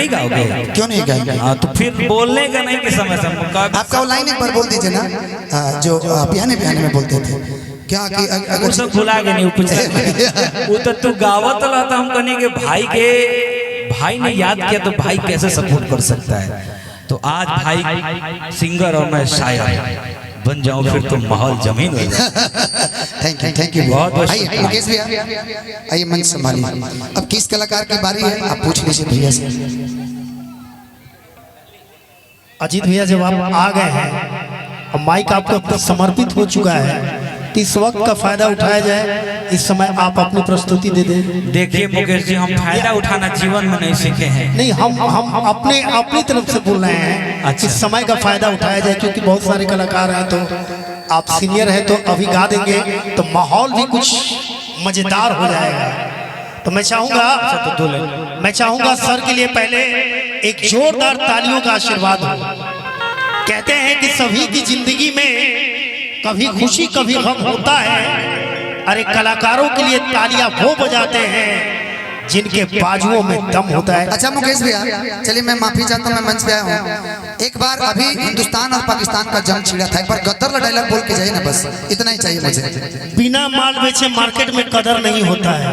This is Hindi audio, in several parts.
नहीं गाओगे? क्यों नहीं गाएंगे? हाँ तो फिर बोलने का नहीं कि समय समय आपका वो लाइन एक बार बोल दीजिए ना, जो बिहाने बिहाने में बोलते थे क्या कि अगर सब भुला गए नहीं कुछ वो तो तू गावत रहता, हम कहने के भाई ने याद किया तो भाई कैसे सपोर्ट कर सकता है। तो आज भाई सिंगर और मैं शायर बन जाऊं फिर तो माहौल जमीन हो जाए। थैंक यू बहुत बहुत। आइए मुकेश भैया, आइए मंच संभालिए। अब किस कलाकार की बारी है, आप पूछ लीजिए भैया से। अजीत भैया जब आप आ गए हैं और माइक आपको समर्पित हो चुका है तो इस वक्त का फायदा उठाया जाए। इस समय आप अपनी प्रस्तुति दे दें। देखिए मुकेश जी, हम फायदा उठाना जीवन में नहीं सीखे हैं। नहीं, हम अपनी तरफ से बोल रहे हैं। अच्छा। इस समय का फायदा उठाया जाए क्योंकि बहुत सारे कलाकार हैं, तो आप सीनियर हैं तो अभी गा देंगे तो माहौल भी कुछ मजेदार हो जाएगा। तो मैं चाहूंगा सर के लिए पहले एक जोरदार तालियों का आशीर्वाद हो। कहते हैं कि सभी की जिंदगी में कभी खुशी कभी गम होता है। अरे कलाकारों के लिए तालियां वो बजाते हैं जिनके बाजुओं में दम होता है। अच्छा मुकेश भैया, चलिए मैं माफी चाहता हूँ, मैं मंच पे आया हूँ। एक बार अभी हिंदुस्तान और पाकिस्तान का जंग छिड़ा था, एक बार गद्दार डायलॉग बोल के जाइए ना, बस इतना ही चाहिए मुझे। बिना माल बेचे मार्केट में कदर नहीं होता है।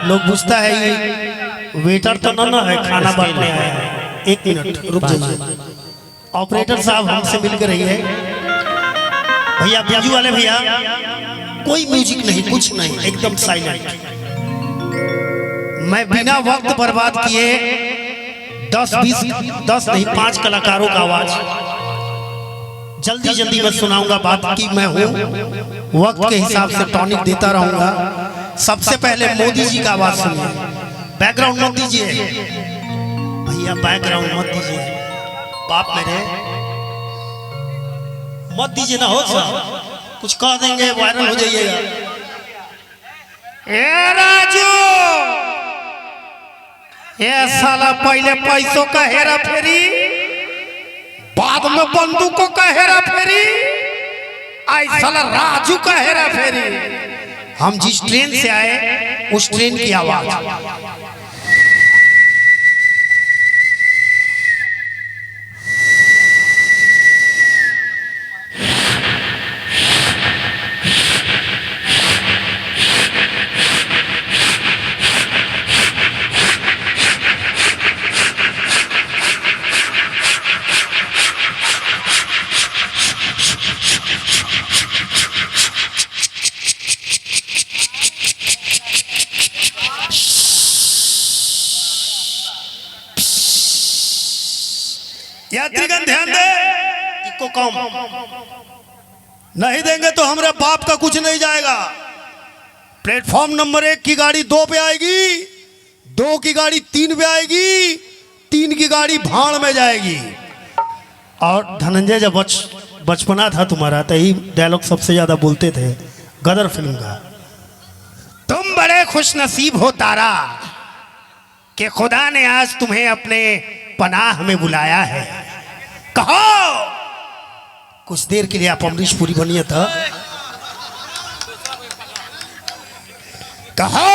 लोग पूछता है ये वेटर तो ना है, खाना बांटने आया है। एक मिनट रुक जाइए, ऑपरेटर साहब हमसे मिलकर रहिए। भैया बिजू वाले भैया, कोई म्यूजिक नहीं, कुछ नहीं, एकदम साइलेंट। मैं बिना वक्त बर्बाद किए 10 नहीं 5 कलाकारों का आवाज जल्दी मैं सुनाऊंगा। बात की मैं हूँ, वक्त के हिसाब से टॉनिक देता रहूंगा। सबसे पहले मोदी जी का आवाज सुनिए। बैकग्राउंड मत दीजिए भैया, बैकग्राउंड मत दीजिए, बाप मेरे मत दीजिए ना, हो सर कुछ कह देंगे वायरल हो जाइएगा। ए राजू, ये साला पहले पैसों का हेरा फेरी, बाद में बंदूकों का हेरा फेरी, आई साला राजू का हेरा फेरी। हम जिस ट्रेन से आए उस ट्रेन की आवाज। यात्रीगण ध्यान दे, इको कम नहीं देंगे तो हमारे बाप का कुछ नहीं जाएगा। प्लेटफॉर्म नंबर 1 की गाड़ी 2 पे आएगी, 2 की गाड़ी 3 पे आएगी, 3 की गाड़ी भाड़ में जाएगी। और धनंजय जब बचपना था तुम्हारा तो यही डायलॉग सबसे ज्यादा बोलते थे गदर फिल्म का। तुम बड़े खुश नसीब हो तारा कि खुदा ने आज तुम्हें अपने पनाह में बुलाया है। कहो कुछ देर के लिए आप अमरीश पुरी बनिए था। कहो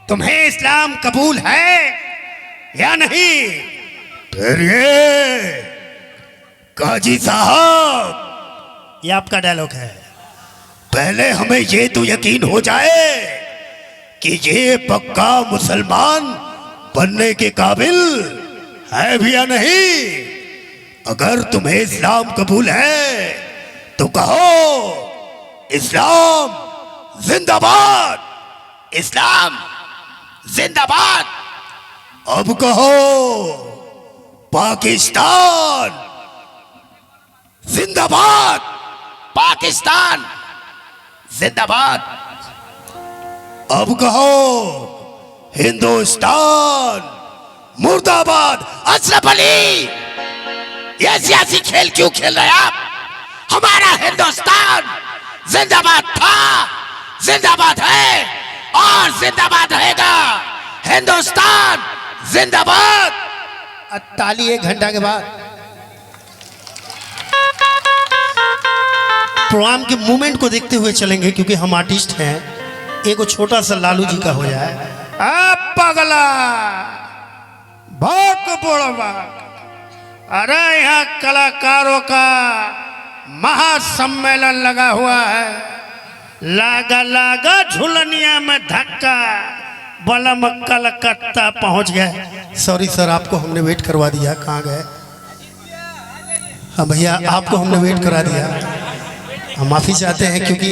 तुम्हें इस्लाम कबूल है या नहीं? फिर ये काजी साहब, ये आपका डायलॉग है। पहले हमें ये तो यकीन हो जाए कि ये पक्का मुसलमान बनने के काबिल है भी या नहीं। अगर तुम्हें इस्लाम कबूल है तो कहो इस्लाम जिंदाबाद, इस्लाम जिंदाबाद। अब कहो पाकिस्तान जिंदाबाद, पाकिस्तान जिंदाबाद। अब कहो हिंदुस्तान मुर्दाबाद। अशरफ अली, ये सियासी खेल क्यों खेल रहे आप? हमारा हिंदुस्तान जिंदाबाद था, जिंदाबाद है और जिंदाबाद रहेगा। हिंदुस्तान जिंदाबाद। ताली 1 घंटा के बाद प्रोग्राम के मूवमेंट को देखते हुए चलेंगे क्योंकि हम आर्टिस्ट हैं। एक छोटा सा लालू जी का हो जाए। पगला बहुत बोड़वा। अरे यहाँ कलाकारों का महासम्मेलन लगा हुआ है। लागा लागा झुलनिया में धक्का, बलम कलकत्ता पहुंच गए। सॉरी सर, आपको हमने वेट करवा दिया, कहाँ गए? हाँ भैया, आपको हमने वेट करा दिया, हम माफ़ी चाहते हैं क्योंकि